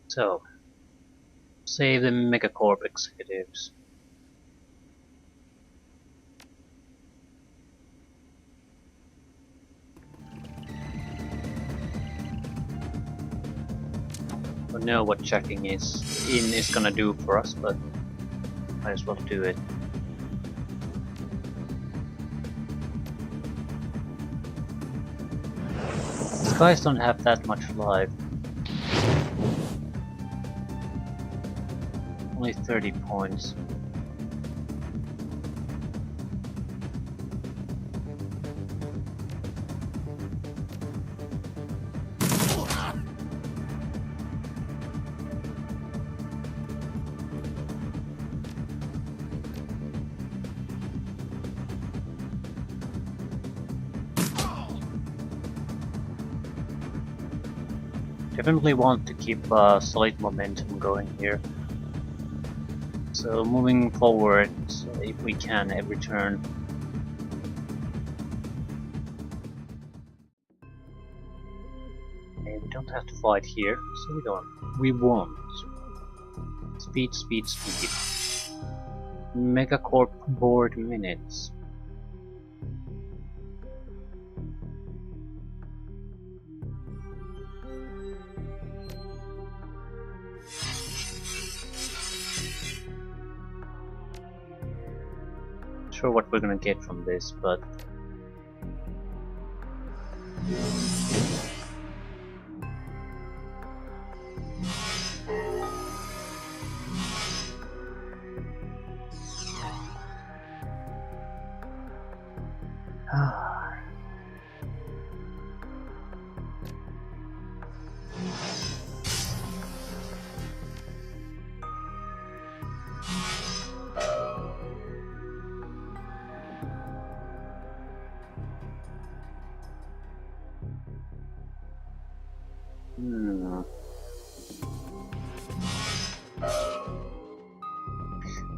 So, save the Megacorp executives. I don't know what checking is gonna do for us, but might as well do it. These guys don't have that much life. Only 30 points. Definitely want to keep solid momentum going here. So moving forward, if we can, every turn. Okay, we don't have to fight here, so we don't. We won't. Speed, speed, speed. Megacorp board minutes. Not sure what we're gonna get from this, but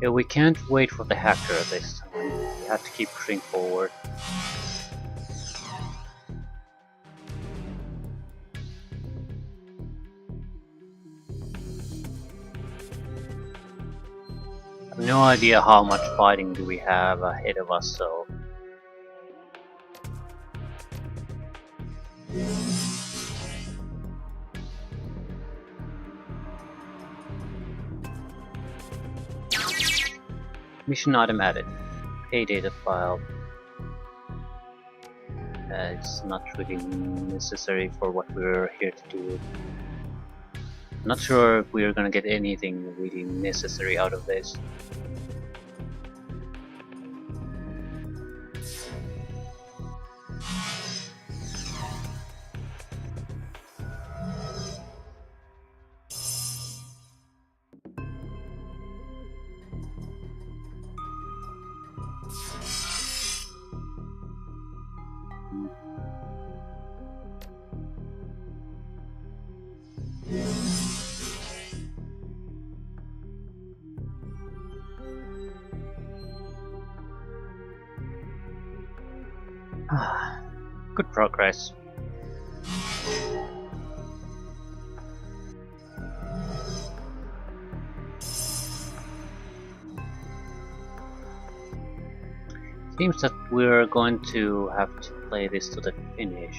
yeah, we can't wait for the hacker this time. We have to keep pushing forward. I have no idea how much fighting do we have ahead of us, so mission item added. Pay data file. It's not really necessary for what we're here to do. I'm not sure if we're gonna get anything really necessary out of this. Good progress. Seems that we're going to have to play this to the finish.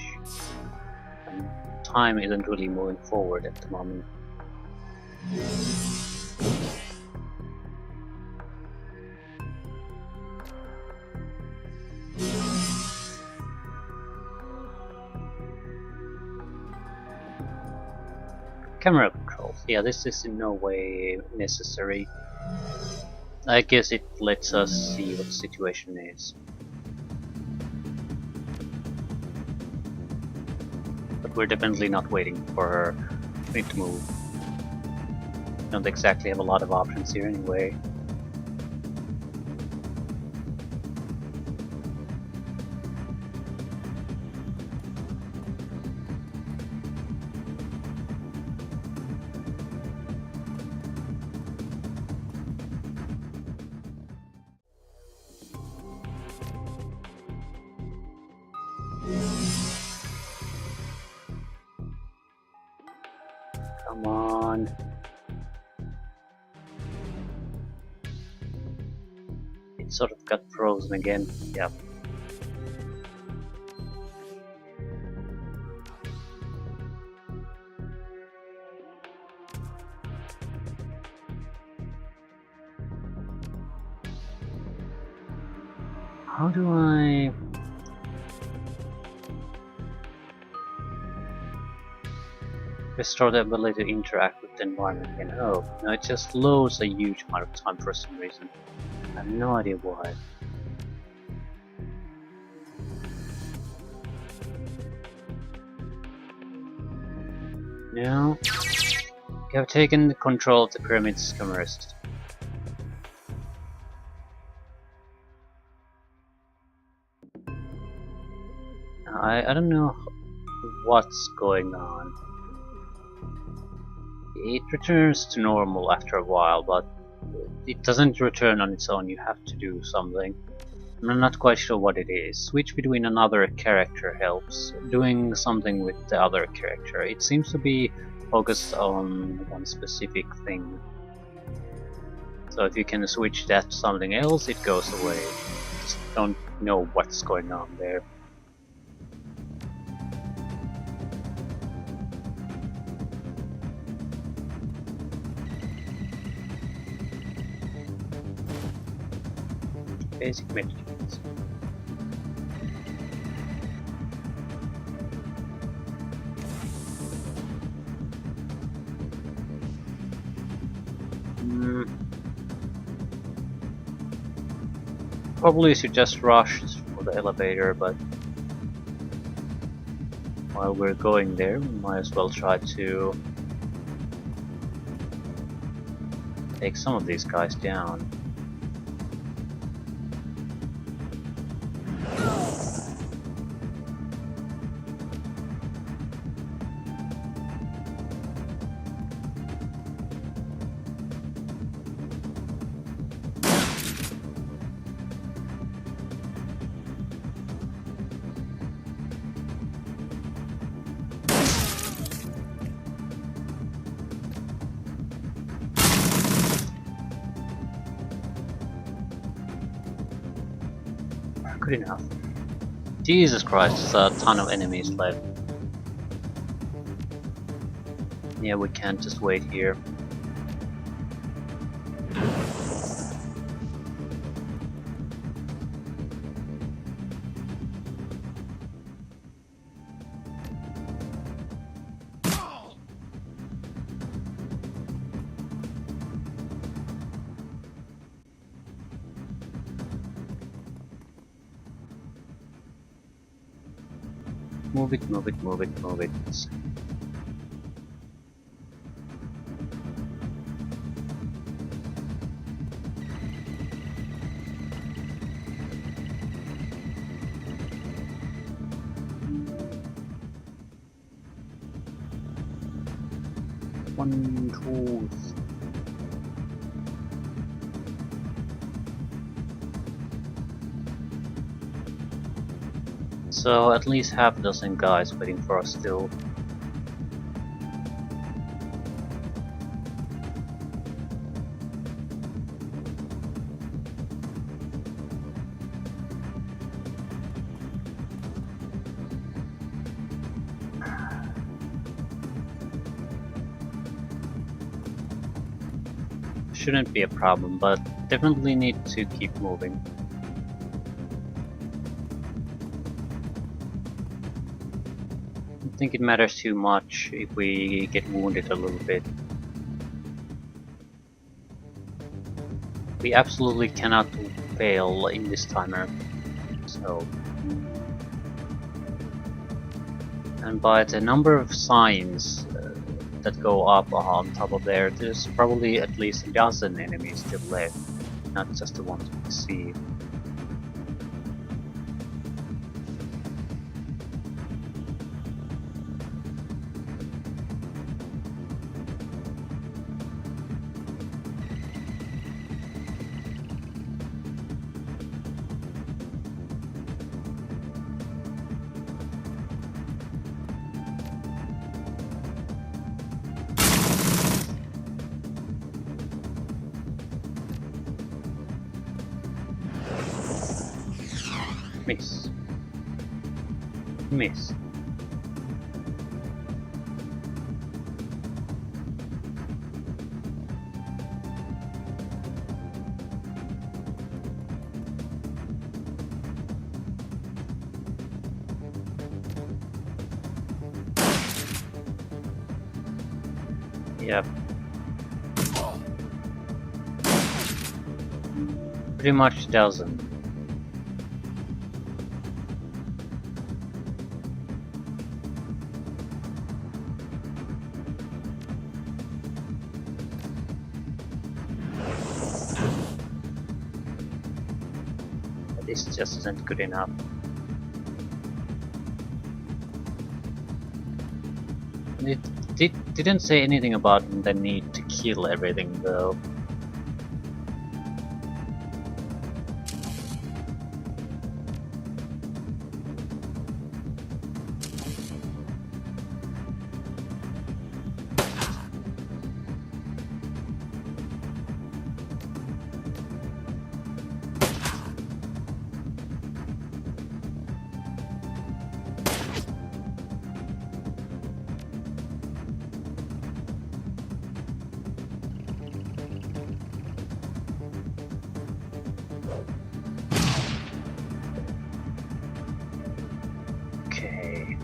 And time isn't really moving forward at the moment. Camera controls. Yeah, this is in no way necessary. I guess it lets us see what the situation is. But we're definitely not waiting for it to move. Don't exactly have a lot of options here anyway. Come on. It sort of got frozen again. Yeah. How do I... restore the ability to interact with the environment again? Oh, no, it just loads a huge amount of time for some reason. I have no idea why. Now, you have taken control of the pyramids, come rest. I don't know what's going on. It returns to normal after a while, but it doesn't return on its own, you have to do something. I'm not quite sure what it is. Switch between another character helps. Doing something with the other character. It seems to be focused on one specific thing. So if you can switch that to something else, it goes away. Just don't know what's going on there. Basic messages. Probably should just rush for the elevator, but while we're going there, we might as well try to take some of these guys down. Good enough. Jesus Christ, there's a ton of enemies left. Yeah, we can't just wait here. Move it, move it, move it, move it. One, two, so at least half a dozen guys waiting for us still. Shouldn't be a problem, but definitely need to keep moving. I don't think it matters too much if we get wounded a little bit. We absolutely cannot fail in this timer, so... And by the number of signs that go up on top of there, there's probably at least a dozen enemies still left, not just the ones we see. Miss. Miss. Yep. Pretty much doesn't. But this just isn't good enough. It didn't say anything about the need to kill everything though. Okay.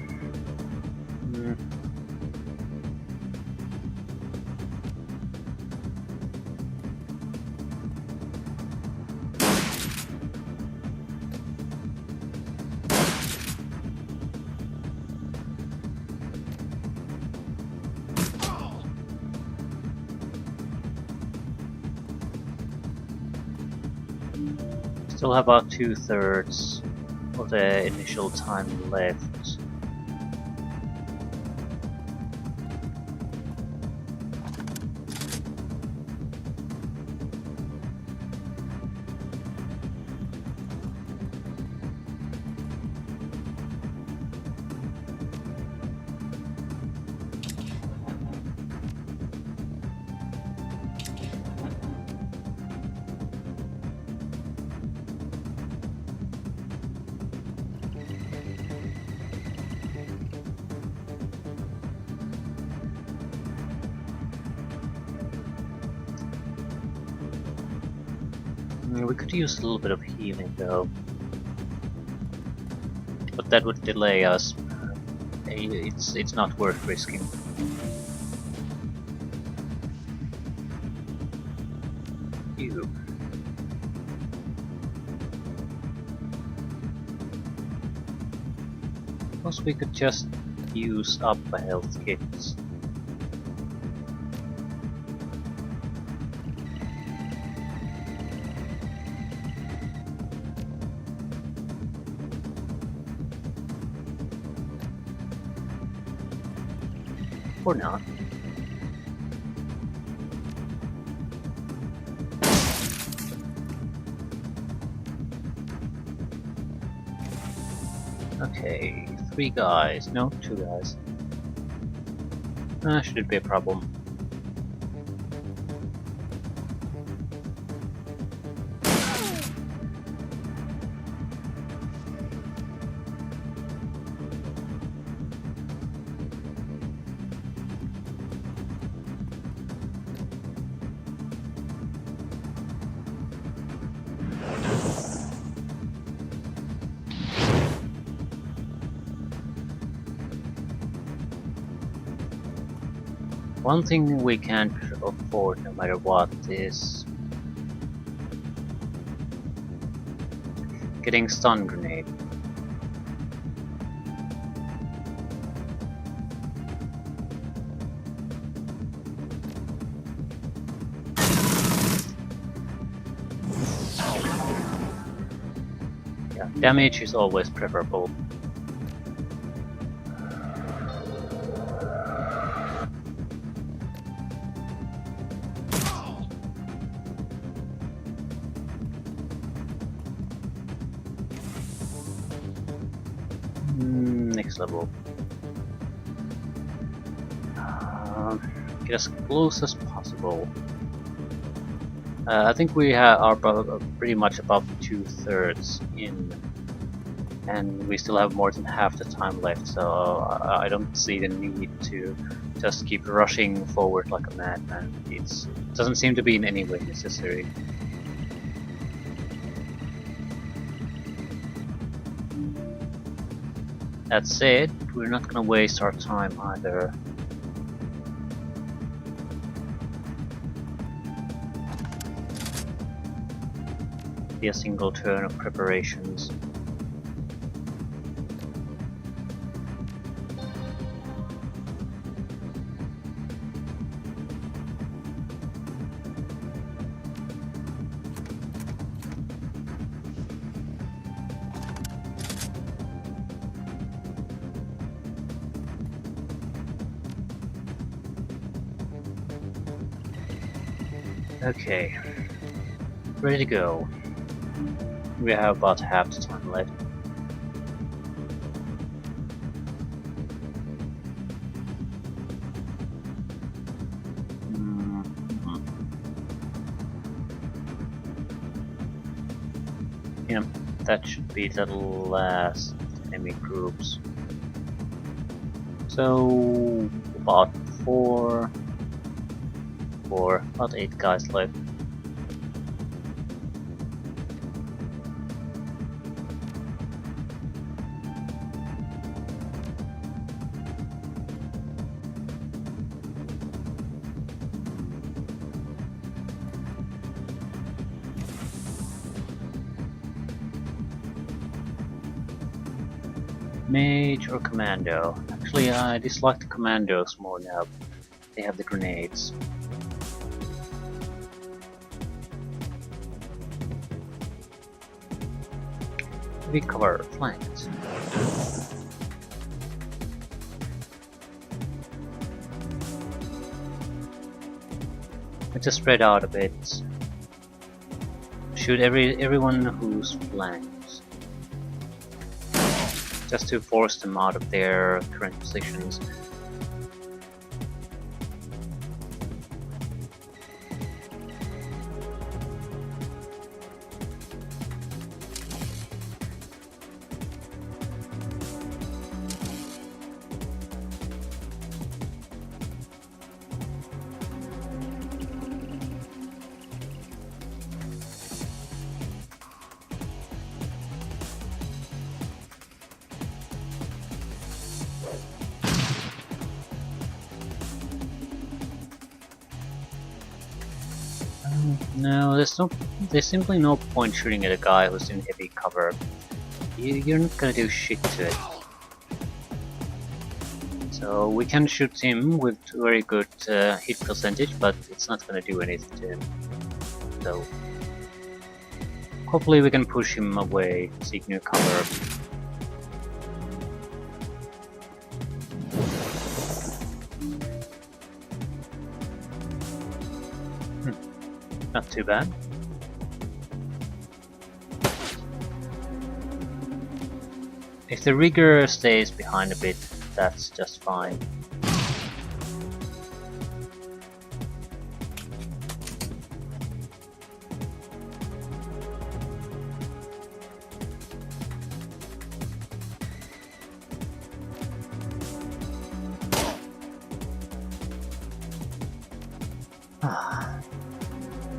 Still have about 2/3 of the initial time left. We could use a little bit of healing though, but that would delay us. It's not worth risking. Ew. Suppose we could just use up a health kit. Or not. Okay, 3 guys. No, 2 guys. Shouldn't be a problem. One thing we can't afford no matter what is getting stun grenade. Yeah, damage is always preferable. Next level. Get as close as possible. I think we are pretty much above 2/3 in. and we still have more than half the time left, so I don't see the need to just keep rushing forward like a madman. It doesn't seem to be in any way necessary. That said, we're not gonna waste our time either. Be a single turn of preparations. Okay, ready to go. We have about half the time left. Yeah, that should be the last enemy groups. So about about 8 guys left. Mage or commando? Actually, I dislike the commandos more now. They have the grenades. We cover flanks. Let's just spread out a bit. Shoot everyone who's flanked, just to force them out of their current positions. No, there's simply no point shooting at a guy who's in heavy cover. You're not gonna do shit to it. So we can shoot him with very good hit percentage, but it's not gonna do anything to him. So hopefully we can push him away, seek new cover. Not too bad. If the rigger stays behind a bit, that's just fine.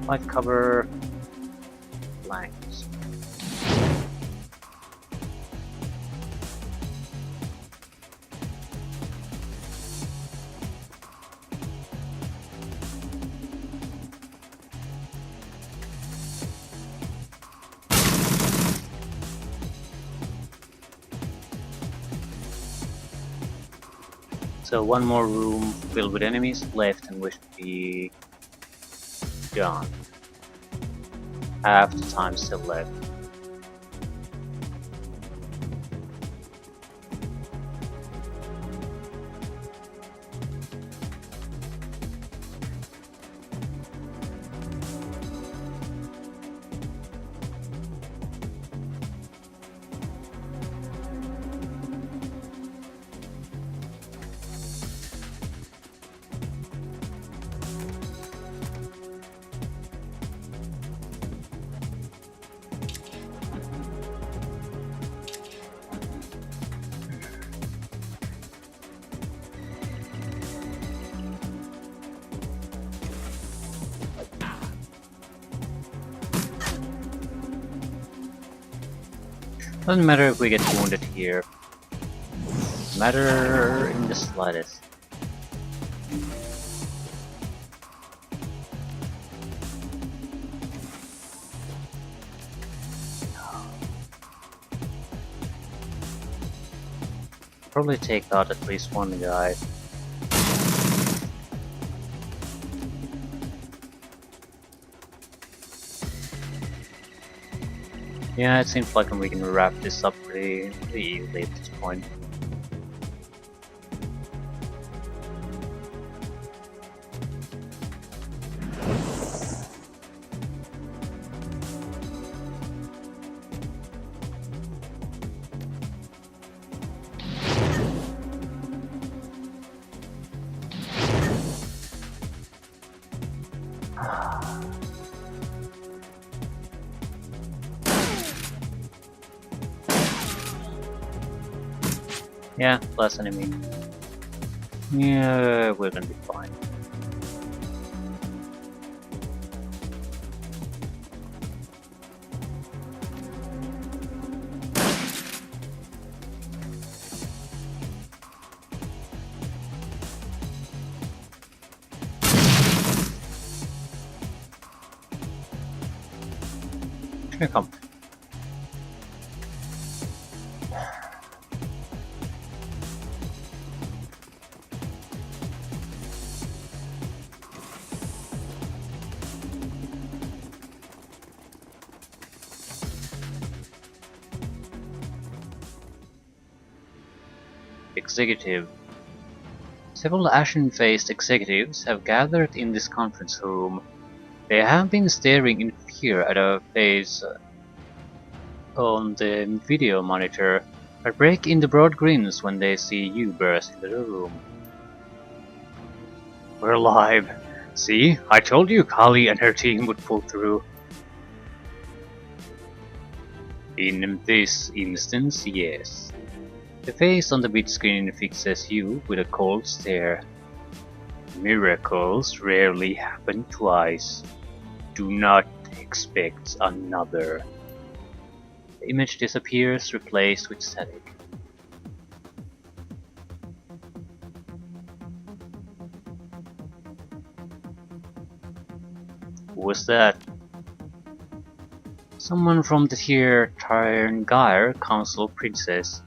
Might cover flanks. So one more room filled with enemies left and we should be done. Half the time still left. Doesn't matter if we get wounded here. Doesn't matter in the slightest. Probably take out at least one guy. Yeah, it seems like we can wrap this up pretty easily at this point. Yeah, last enemy. Yeah, we're gonna be fine. Here come. Executive. Several ashen-faced executives have gathered in this conference room. They have been staring in fear at a face on the video monitor, but break into broad grins when they see you burst into the room. We're alive. See? I told you Kali and her team would pull through. In this instance, yes. The face on the big screen fixes you with a cold stare. Miracles rarely happen twice. Do not expect another. The image disappears, replaced with static. Who was that? Someone from the Tirngyre Council Princess.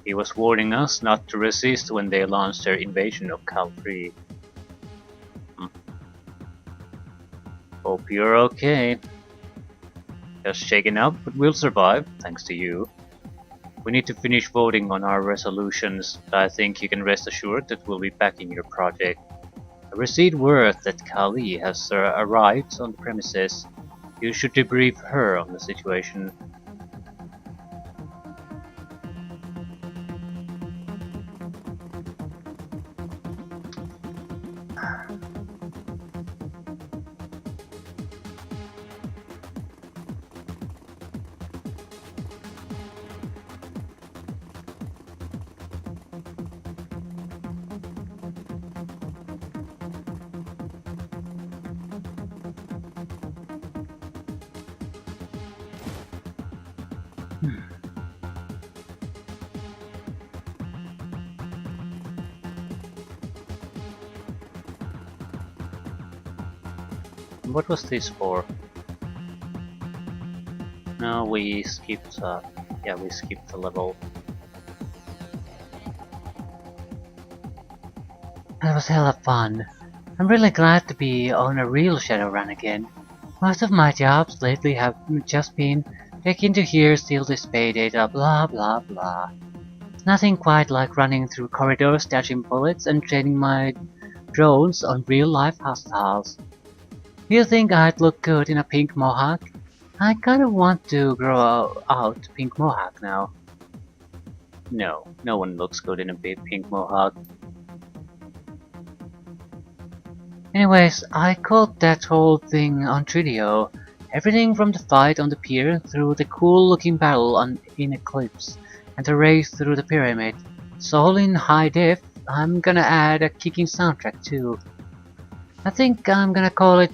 He was warning us not to resist when they launched their invasion of Cal 3. Hope you're okay. Just shaken up, but we'll survive, thanks to you. We need to finish voting on our resolutions, but I think you can rest assured that we'll be backing your project. I received word that Kali has arrived on the premises. You should debrief her on the situation. What was this for? No, we skipped, yeah, we skipped the level. That was hella fun. I'm really glad to be on a real Shadowrun again. Most of my jobs lately have just been taken to here, steal display data, blah blah blah. Nothing quite like running through corridors, dodging bullets, and training my drones on real-life hostiles. You think I'd look good in a pink mohawk? I kinda want to grow out pink mohawk now. No, no one looks good in a big pink mohawk. Anyways, I caught that whole thing on Tridio. Everything from the fight on the pier through the cool-looking battle in Eclipse and the race through the pyramid. It's all in high def. I'm gonna add a kicking soundtrack too. I think I'm gonna call it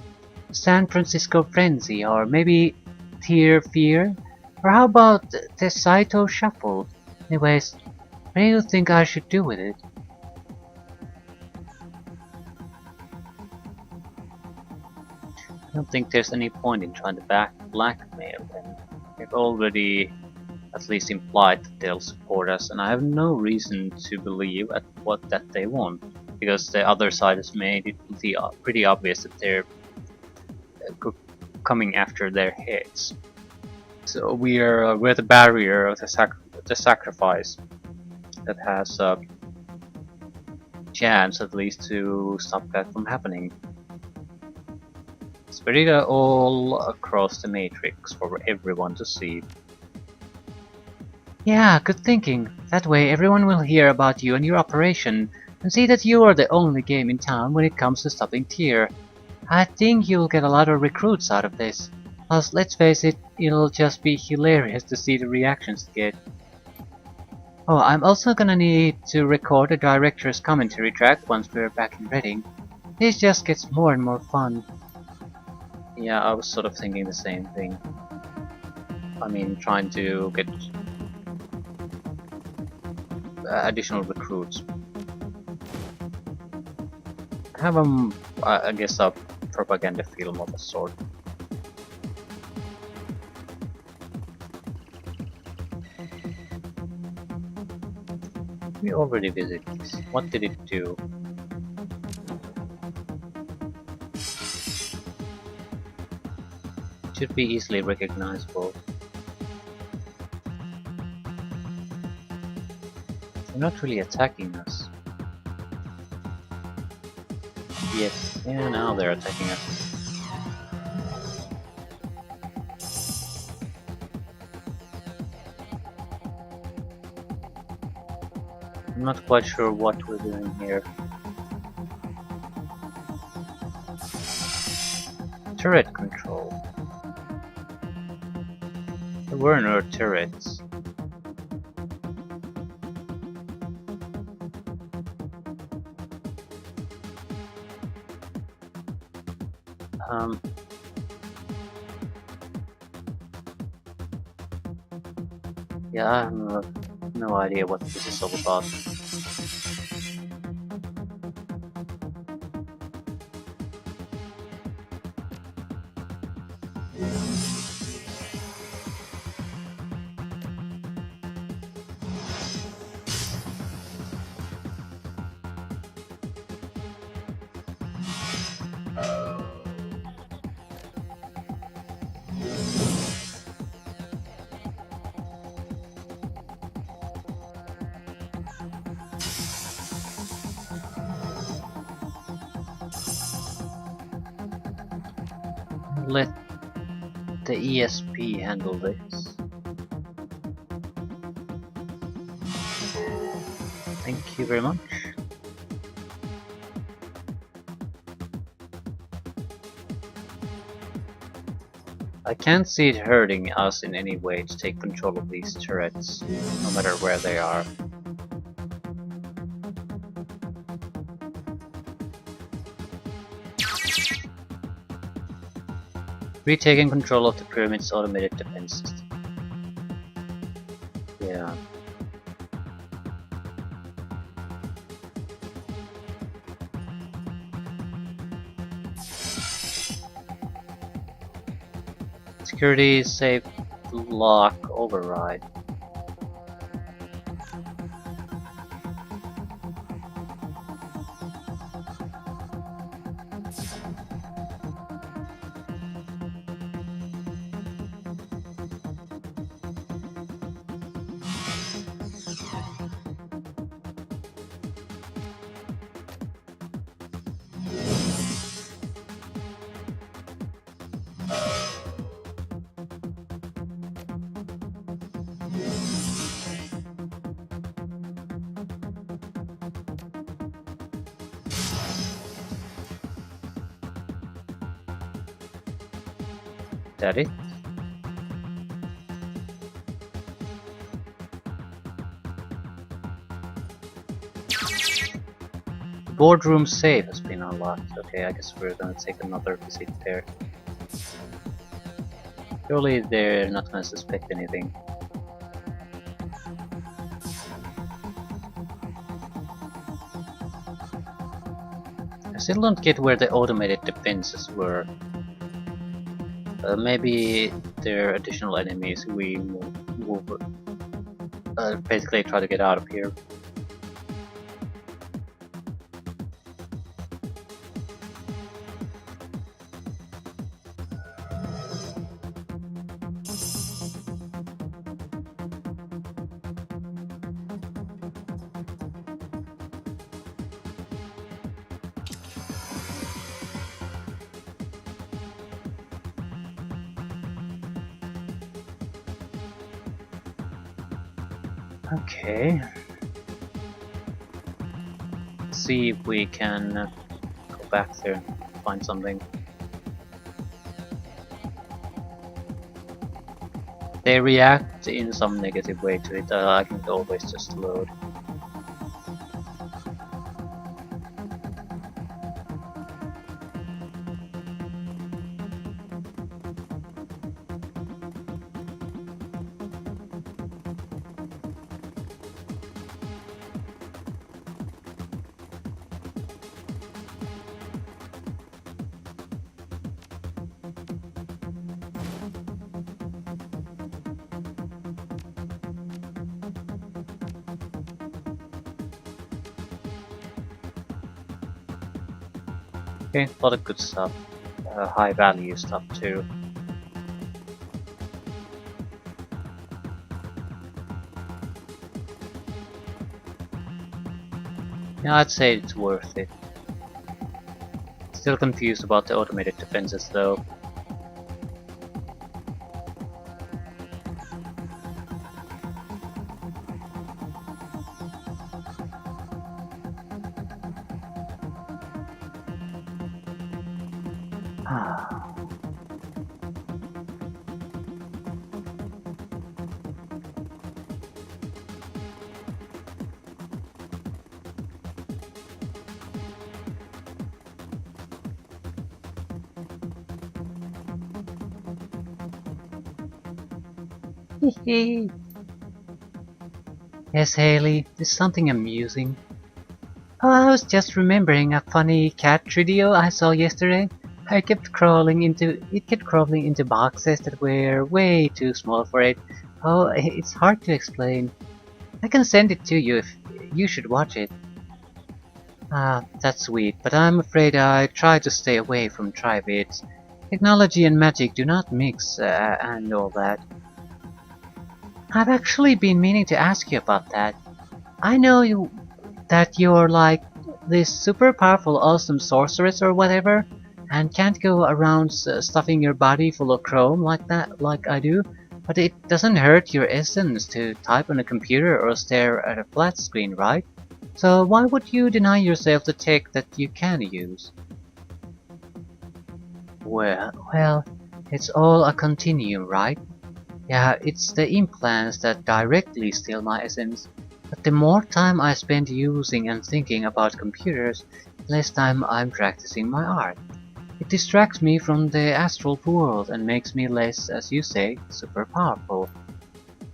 San Francisco Frenzy, or maybe Tear Fear, Or how about the Saito Shuffle? Anyways, what do you think I should do with it? I don't think there's any point in trying to blackmail them. They've already at least implied that they'll support us, and I have no reason to believe that they won't, because the other side has made it pretty obvious that they're coming after their heads. So we're the barrier of the sacrifice that has a chance at least to stop that from happening. Spread it all across the matrix for everyone to see. Yeah, good thinking. That way everyone will hear about you and your operation, and see that you are the only game in town when it comes to stopping Tyr. I think you'll get a lot of recruits out of this. Plus, let's face it, it'll just be hilarious to see the reactions you get. Oh, I'm also gonna need to record a director's commentary track once we're back in Reading. This just gets more and more fun. Yeah, I was sort of thinking the same thing. I mean, trying to get additional recruits. Have I guess a propaganda film of a sort. We already visited this. What did it do? It should be easily recognizable. They're not really attacking us. Yes, yeah, now they're attacking us. I'm not quite sure what we're doing here. Turret control. There were no turrets. Yeah, I have no idea what this is all about. Let the ESP handle this. Thank you very much. I can't see it hurting us in any way to take control of these turrets, no matter where they are. Retaking control of the pyramid's automated defense system. Yeah. Security safe lock override. That it? Boardroom safe has been unlocked. Okay, I guess we're gonna take another visit there. Surely they're not gonna suspect anything. I still don't get where the automated defenses were. Maybe there are additional enemies we move basically try to get out of here. Okay. Let's see if we can go back there and find something. They react in some negative way to it. I can always just load. Okay, a lot of good stuff. High value stuff too. Yeah, I'd say it's worth it. Still confused about the automated defenses though. Yes, Haley, there's something amusing. Oh, I was just remembering a funny cat video I saw yesterday. It kept crawling into boxes that were way too small for it. Oh, it's hard to explain. I can send it to you if you should watch it. Ah, that's sweet, but I'm afraid I try to stay away from tribits. Technology and magic do not mix, and all that. I've actually been meaning to ask you about that. I know that you're like this super powerful awesome sorceress or whatever, and can't go around stuffing your body full of chrome like I do, but it doesn't hurt your essence to type on a computer or stare at a flat screen, right? So why would you deny yourself the tech that you can use? Well, it's all a continuum, right? Yeah, it's the implants that directly steal my essence. But the more time I spend using and thinking about computers, less time I'm practicing my art. It distracts me from the astral world and makes me less, as you say, super powerful.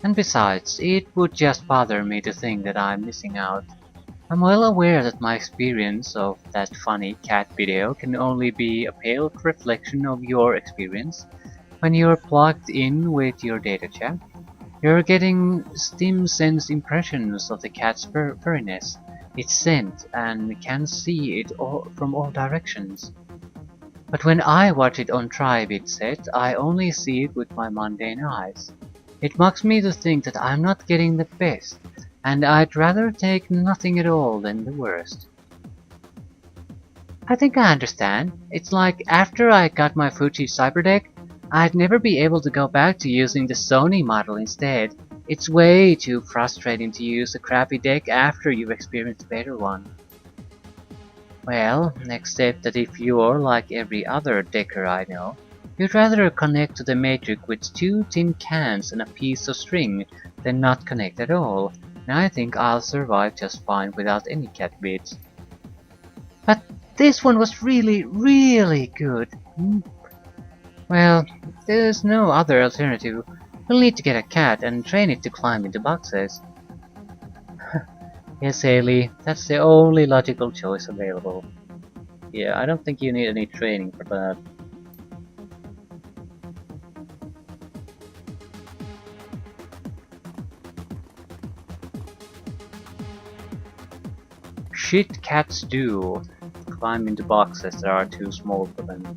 And besides, it would just bother me to think that I'm missing out. I'm well aware that my experience of that funny cat video can only be a pale reflection of your experience when you're plugged in with your data chat. You're getting Steam Sense impressions of the cat's furriness, its scent, and can see it from all directions. But when I watch it on Tribit set, I only see it with my mundane eyes. It mocks me to think that I'm not getting the best, and I'd rather take nothing at all than the worst. I think I understand. It's like after I got my Fuji Cyberdeck, I'd never be able to go back to using the Sony model instead. It's way too frustrating to use a crappy deck after you've experienced a better one. Well, except that if you're like every other decker I know, you'd rather connect to the Matrix with 2 tin cans and a piece of string than not connect at all, and I think I'll survive just fine without any cat bits. But this one was really, really good. Well, There's no other alternative. We'll need to get a cat and train it to climb into boxes. Yes, Haley, that's the only logical choice available. Yeah, I don't think you need any training for that. Shit cats do. Climb into boxes that are too small for them.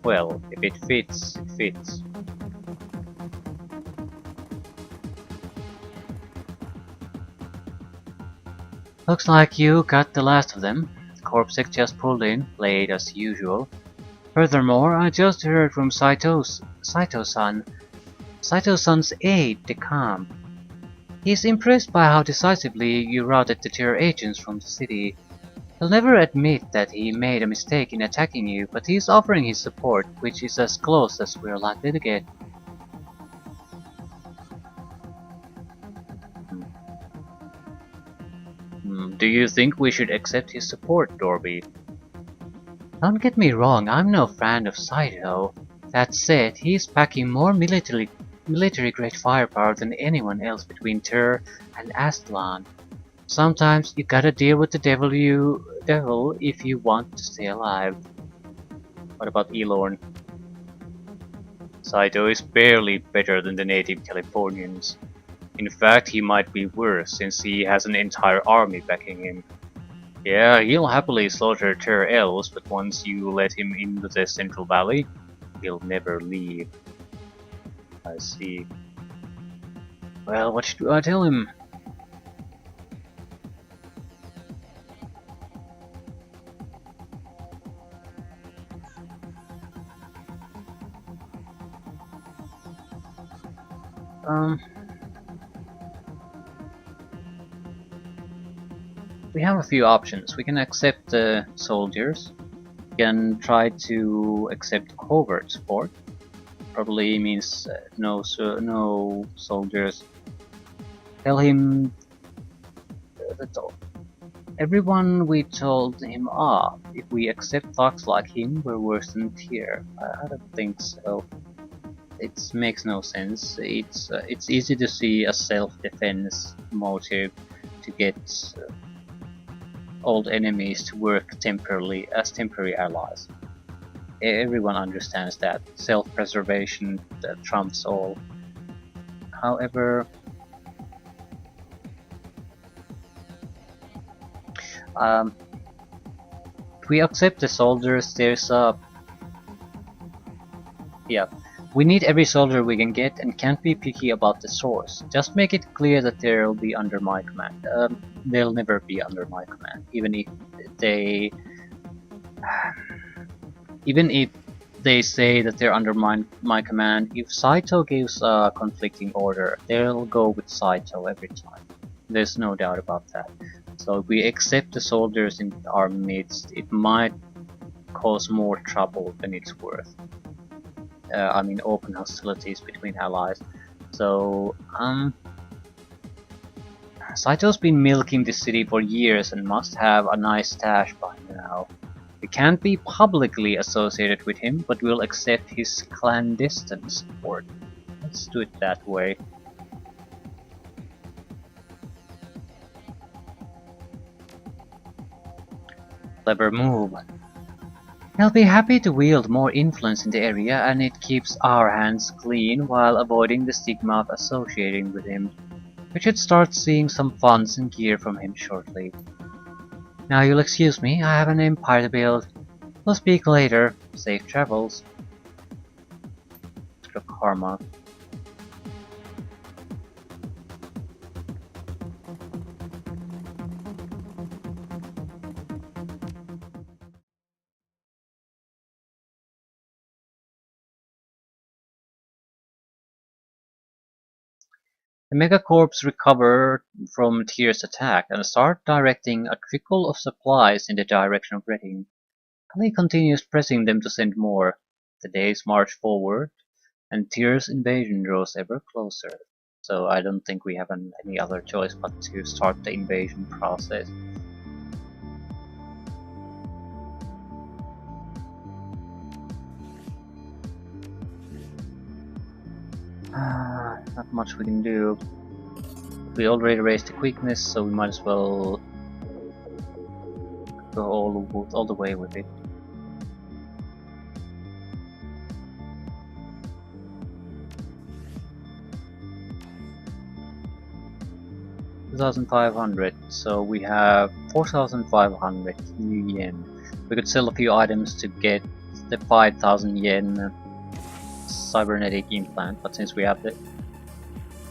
Well, if it fits, it fits. Looks like you got the last of them. Corpsec just pulled in, late as usual. Furthermore, I just heard from Saito-san's aide-de-camp. He's impressed by how decisively you routed the terror agents from the city. He'll never admit that he made a mistake in attacking you, but he's offering his support, which is as close as we're likely to get. Do you think we should accept his support, Dorby? Don't get me wrong, I'm no fan of Saito. That said, he's packing more military-grade firepower than anyone else between Ter and Aztlan. Sometimes you gotta deal with the devil if you want to stay alive. What about Elorn? Saito is barely better than the native Californians. In fact, he might be worse since he has an entire army backing him. Yeah, he'll happily slaughter Terror Elves, but once you let him into the Central Valley, he'll never leave. I see. Well, what should I tell him? We have a few options. We can accept the soldiers. We can try to accept covert support. Probably means no soldiers. Tell him that everyone we told him off. If we accept thugs like him, we're worse than Tyr. I don't think so. It makes no sense. It's easy to see a self-defense motive to get old enemies to work temporarily as temporary allies. Everyone understands that self-preservation trumps all. However, if we accept the soldiers, there's a we need every soldier we can get and can't be picky about the source. Just make it clear that they'll be under my command. They'll never be under my command, even if they say that they're under my command. If Saito gives a conflicting order, they'll go with Saito every time. There's no doubt about that. So if we accept the soldiers in our midst, it might cause more trouble than it's worth. I mean, open hostilities between allies. So, Saito's been milking the city for years and must have a nice stash by now. We can't be publicly associated with him, but we'll accept his clandestine support. Let's do it that way. Clever move. He'll be happy to wield more influence in the area, and it keeps our hands clean while avoiding the stigma of associating with him. We should start seeing some funds and gear from him shortly. Now you'll excuse me, I have an empire to build. We'll speak later. Safe travels. Karma. The Megacorps recover from Tyr's attack and start directing a trickle of supplies in the direction of Reading. Kali continues pressing them to send more. The days march forward, and Tyr's invasion draws ever closer. So I don't think we have any other choice but to start the invasion process. Not much we can do. We already raised the quickness, so we might as well go all the way with it. $2,500, so we have 4,500 new yen. We could sell a few items to get the 5,000 yen cybernetic implant, but since we have the...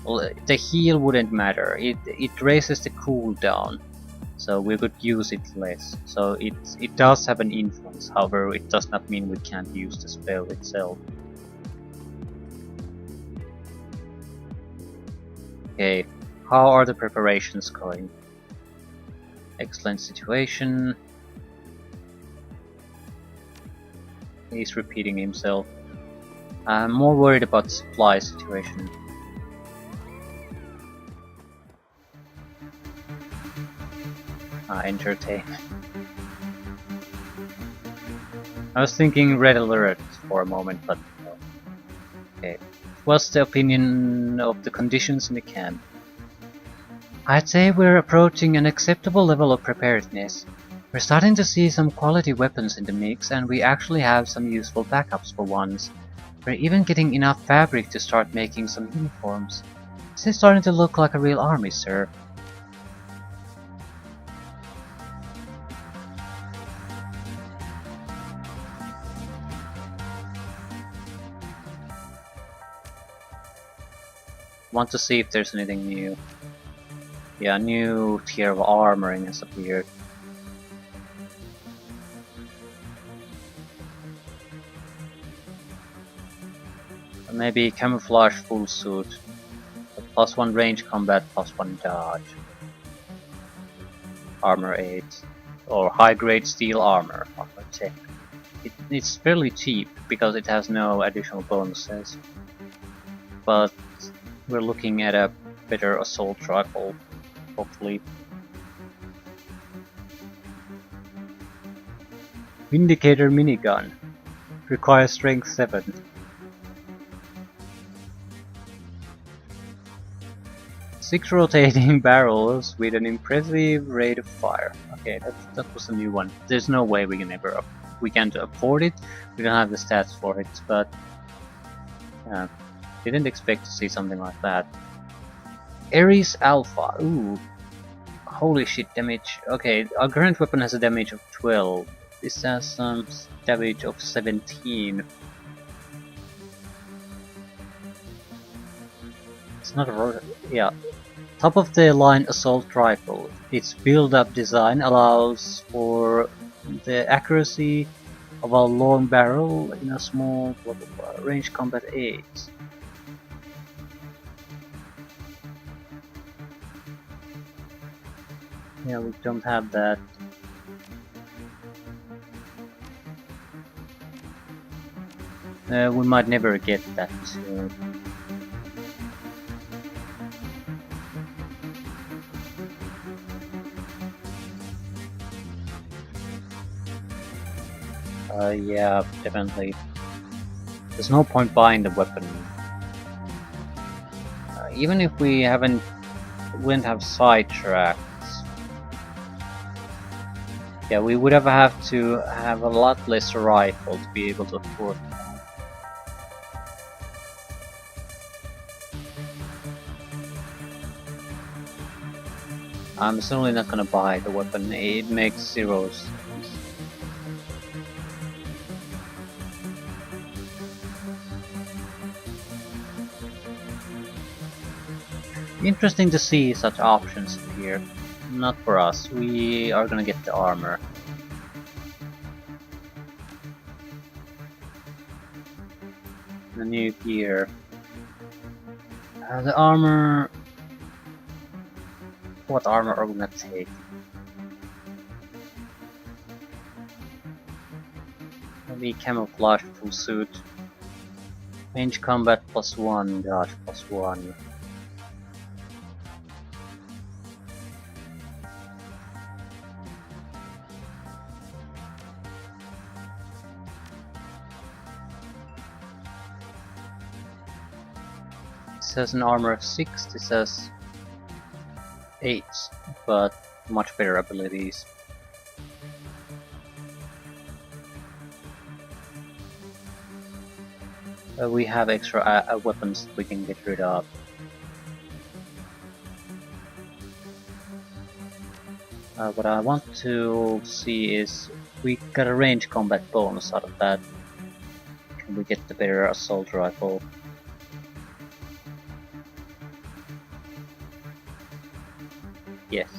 Well, the heal wouldn't matter, it raises the cooldown, so we could use it less. So it does have an influence, however it does not mean we can't use the spell itself. Okay, how are the preparations going? Excellent situation. He's repeating himself. I'm more worried about the supply situation. Entertainment. I was thinking red alert for a moment, but no. Okay. What's the opinion of the conditions in the camp? I'd say we're approaching an acceptable level of preparedness. We're starting to see some quality weapons in the mix, and we actually have some useful backups for once. We're even getting enough fabric to start making some uniforms. This is starting to look like a real army, sir. Want to see if there's anything new. Yeah, new tier of armoring has appeared. Maybe camouflage full suit. +1 range combat, +1 dodge. Armor 8. Or high grade steel armor. Armor tech. It's fairly cheap because it has no additional bonuses. But we're looking at a better assault rifle, hopefully. Vindicator minigun. Requires strength 7. Six rotating barrels with an impressive rate of fire. Okay, that was a new one. There's no way we can't afford it. We don't have the stats for it, but yeah, didn't expect to see something like that. Ares Alpha. Ooh, holy shit damage. Okay, our current weapon has a damage of 12. This has some damage of 17. It's not a yeah. Top of the line assault rifle. Its build-up design allows for the accuracy of a long barrel in a small range combat 8. Yeah, we don't have that. We might never get that. Yeah, definitely. There's no point buying the weapon. Even if we wouldn't have sidetracks. Yeah, we would have to have a lot less rifle to be able to afford that. I'm certainly not gonna buy the weapon, it makes 0 sense. Interesting to see such options here. Not for us, we are gonna get the armor. The new gear. The armor... What armor are we gonna take? Maybe camouflage full suit. Range combat +1, dodge +1. This has an armor of 6, this has 8, but much better abilities. We have extra weapons that we can get rid of. What I want to see is we got a range combat bonus out of that. Can we get the better assault rifle? Yes.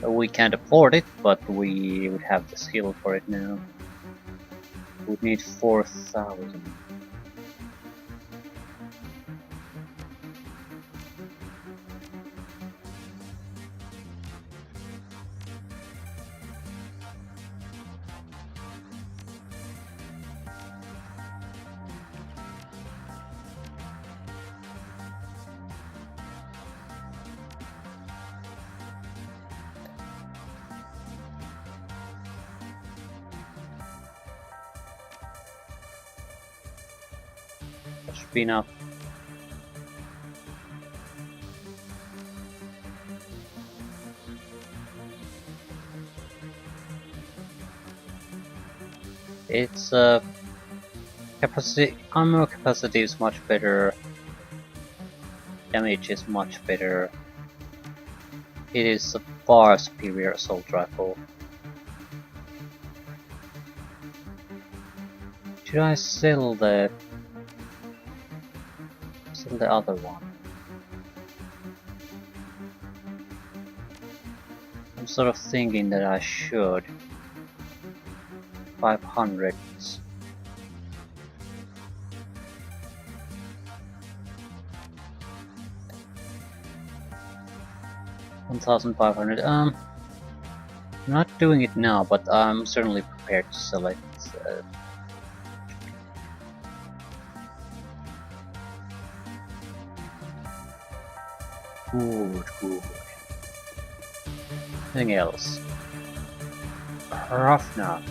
We can't afford it, but we would have the skill for it now. We'd need 4,000. That should be enough. Its capacity, ammo capacity is much better. Damage is much better. It is a far superior assault rifle. Should I sell the other one? I'm sort of thinking that I should. 500. 1,500. I'm not doing it now, but I'm certainly prepared to sell it. Good. Anything else? Roughna.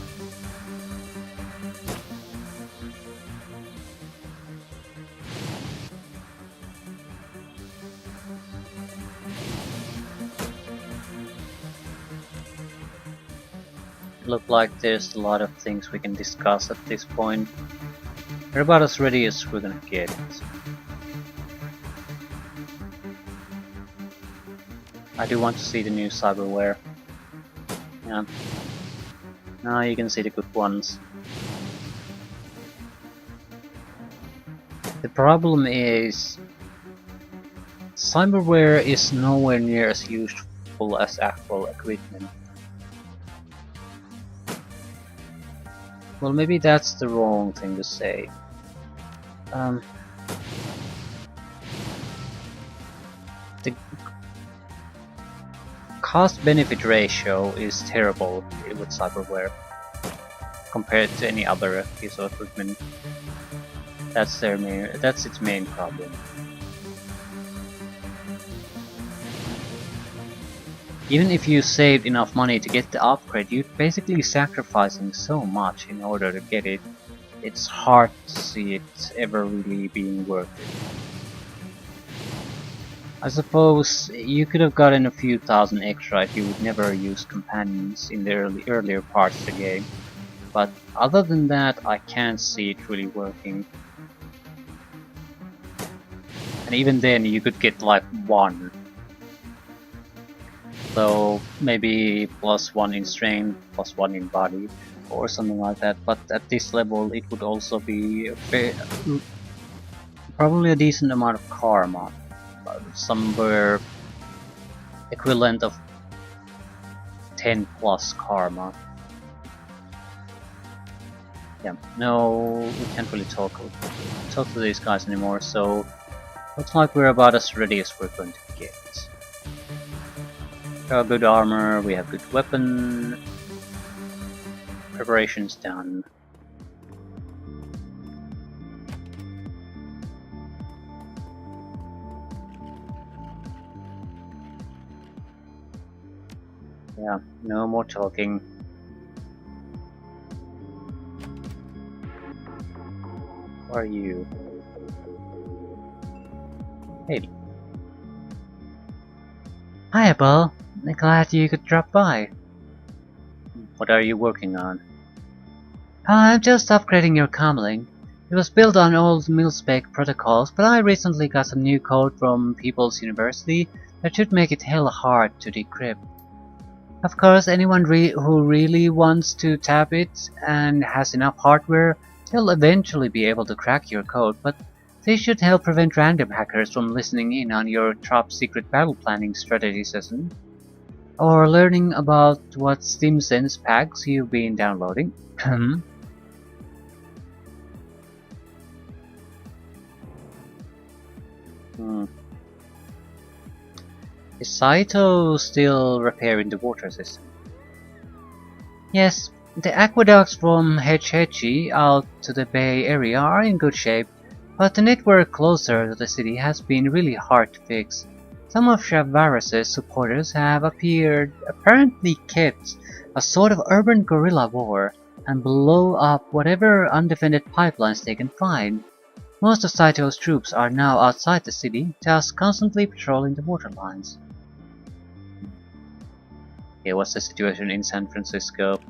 Look like there's a lot of things we can discuss at this point. We're about as ready as we're gonna get it. I do want to see the new cyberware. Yeah. Now you can see the good ones. The problem is cyberware is nowhere near as useful as actual equipment. Well, maybe that's the wrong thing to say. The cost-benefit ratio is terrible with cyberware compared to any other piece of equipment. That's its main problem. Even if you saved enough money to get the upgrade, you're basically sacrificing so much in order to get it. It's hard to see it ever really being worth it. I suppose you could have gotten a few thousand extra if you would never use companions in the earlier parts of the game, but other than that, I can't see it really working. And even then, you could get like 1. So maybe +1 in strength, +1 in body, or something like that. But at this level, it would also be probably a decent amount of karma, somewhere equivalent of 10 plus karma. Yeah, no, we can't really talk to these guys anymore. So looks like we're about as ready as we're going to get. We have good armor, we have good weapon, preparations done. Yeah, no more talking. Who are you? Hey. Hi, Bill. Glad you could drop by. What are you working on? I'm just upgrading your comlink. It was built on old mil-spec protocols, but I recently got some new code from People's University that should make it hell hard to decrypt. Of course, anyone who really wants to tap it and has enough hardware, they'll eventually be able to crack your code, but they should help prevent random hackers from listening in on your top secret battle planning strategy session, or learning about what SteamSense packs you've been downloading. Is Saito still repairing the water system? Yes, the aqueducts from Hechi out to the Bay Area are in good shape, but the network closer to the city has been really hard to fix. Some of Shavaras's supporters have apparently kept a sort of urban guerrilla war and blow up whatever undefended pipelines they can find. Most of Saito's troops are now outside the city, just constantly patrolling the water lines. Okay, what's the situation in San Francisco?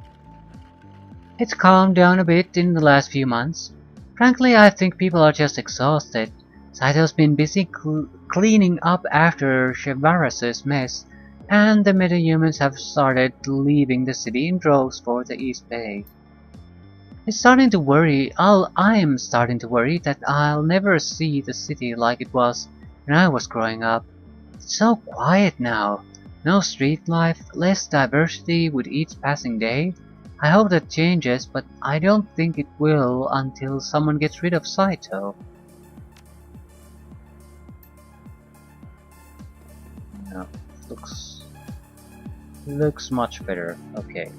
It's calmed down a bit in the last few months. Frankly, I think people are just exhausted. Saito's been busy cleaning up after Shavaras's mess, and the metahumans have started leaving the city in droves for the East Bay. I am starting to worry that I'll never see the city like it was when I was growing up. It's so quiet now. No street life, less diversity with each passing day. I hope that changes, but I don't think it will until someone gets rid of Saito. No, looks much better. Okay.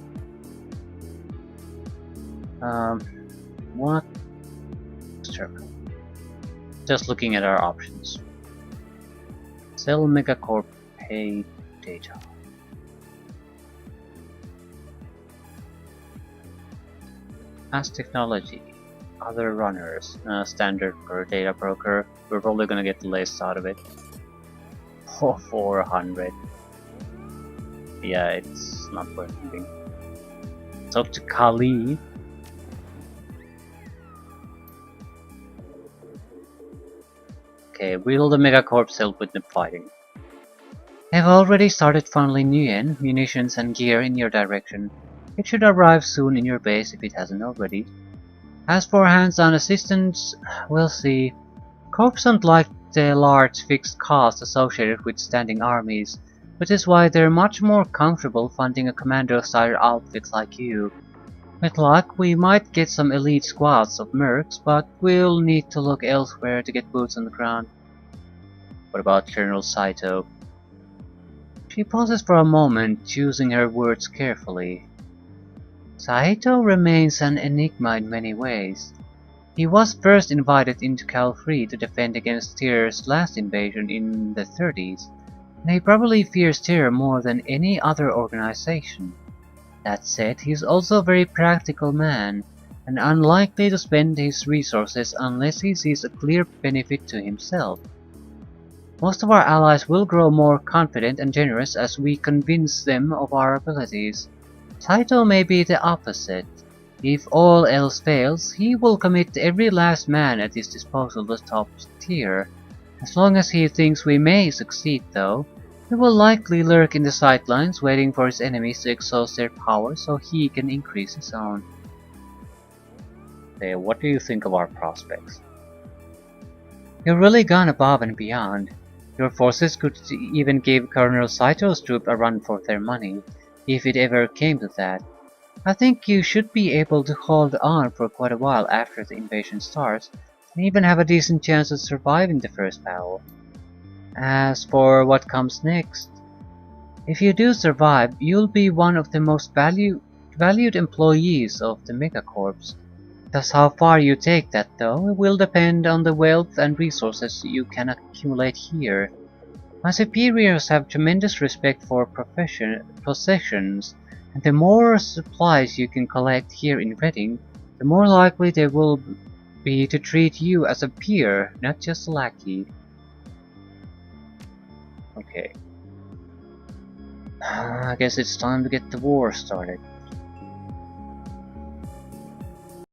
What? Sure. Just looking at our options. Sell Megacorp, pay data. As technology, other runners, standard for data broker. We're probably gonna get less out of it. Oh, 400. Yeah, it's not worth anything. Talk to Kali. Okay, will the Megacorps help with the fighting? I've already started funneling yen, munitions and gear in your direction. It should arrive soon in your base if it hasn't already. As for hands-on assistance, we'll see. Corps don't like the large fixed costs associated with standing armies, which is why they're much more comfortable funding a commando-style outfit like you. With luck, we might get some elite squads of mercs, but we'll need to look elsewhere to get boots on the ground. What about Colonel Saito? She pauses for a moment, choosing her words carefully. Saito remains an enigma in many ways. He was first invited into Cal Free to defend against Tyr's last invasion in the 30s, and he probably fears Tyr more than any other organization. That said, he's also a very practical man, and unlikely to spend his resources unless he sees a clear benefit to himself. Most of our allies will grow more confident and generous as we convince them of our abilities. Saito may be the opposite. If all else fails, he will commit every last man at his disposal to top tier. As long as he thinks we may succeed though, he will likely lurk in the sidelines waiting for his enemies to exhaust their power so he can increase his own. Okay, what do you think of our prospects? You've really gone above and beyond. Your forces could even give Colonel Saito's troop a run for their money, if it ever came to that. I think you should be able to hold on for quite a while after the invasion starts, and even have a decent chance of surviving the first battle. As for what comes next, if you do survive, you'll be one of the most valued employees of the Megacorps. Just how far you take that though will depend on the wealth and resources you can accumulate here. My superiors have tremendous respect for possessions, and the more supplies you can collect here in Reading, the more likely they will be to treat you as a peer, not just a lackey. Okay. I guess it's time to get the war started.